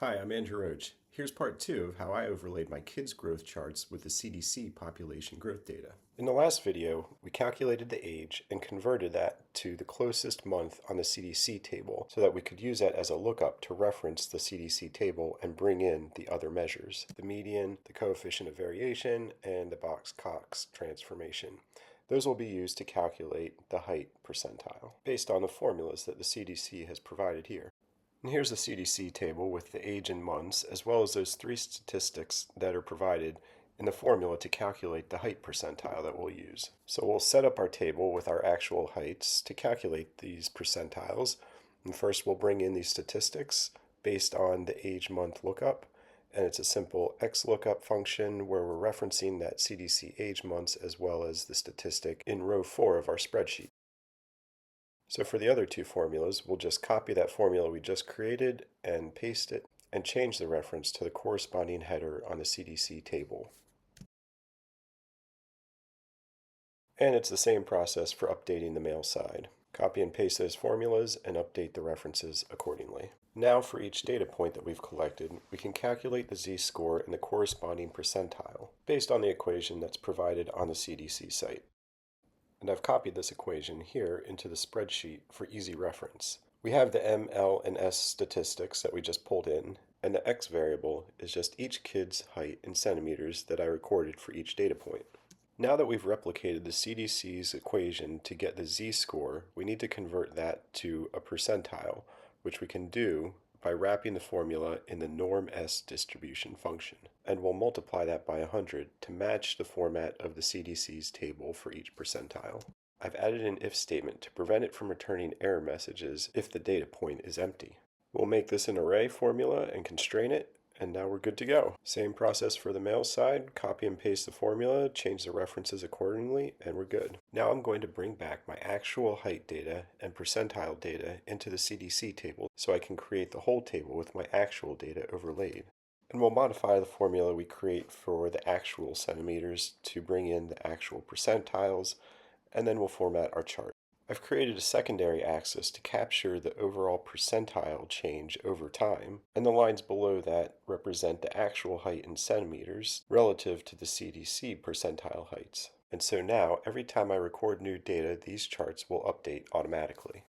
Hi, I'm Andrew Roach. Here's part 2 of how I overlaid my kids' growth charts with the CDC population growth data. In the last video, we calculated the age and converted that to the closest month on the CDC table so that we could use that as a lookup to reference the CDC table and bring in the other measures, the median, the coefficient of variation, and the Box-Cox transformation. Those will be used to calculate the height percentile based on the formulas that the CDC has provided here. And here's the CDC table with the age in months, as well as those three statistics that are provided in the formula to calculate the height percentile that we'll use. So we'll set up our table with our actual heights to calculate these percentiles. And first we'll bring in these statistics based on the age month lookup. And it's a simple XLOOKUP function where we're referencing that CDC age months as well as the statistic in row 4 of our spreadsheet. So for the other two formulas, we'll just copy that formula we just created and paste it and change the reference to the corresponding header on the CDC table. And it's the same process for updating the male side. Copy and paste those formulas and update the references accordingly. Now for each data point that we've collected, we can calculate the z-score and the corresponding percentile based on the equation that's provided on the CDC site. And I've copied this equation here into the spreadsheet for easy reference. We have the M, L, and S statistics that we just pulled in, and the X variable is just each kid's height in centimeters that I recorded for each data point. Now that we've replicated the CDC's equation to get the z-score, we need to convert that to a percentile, which we can do by wrapping the formula in the norm S distribution function. And we'll multiply that by 100 to match the format of the CDC's table for each percentile. I've added an if statement to prevent it from returning error messages if the data point is empty. We'll make this an array formula and constrain it, and now we're good to go. Same process for the male side, copy and paste the formula, change the references accordingly, and we're good. Now I'm going to bring back my actual height data and percentile data into the CDC table so I can create the whole table with my actual data overlaid. And we'll modify the formula we create for the actual centimeters to bring in the actual percentiles, and then we'll format our chart. I've created a secondary axis to capture the overall percentile change over time, and the lines below that represent the actual height in centimeters relative to the CDC percentile heights. And so now, every time I record new data, these charts will update automatically.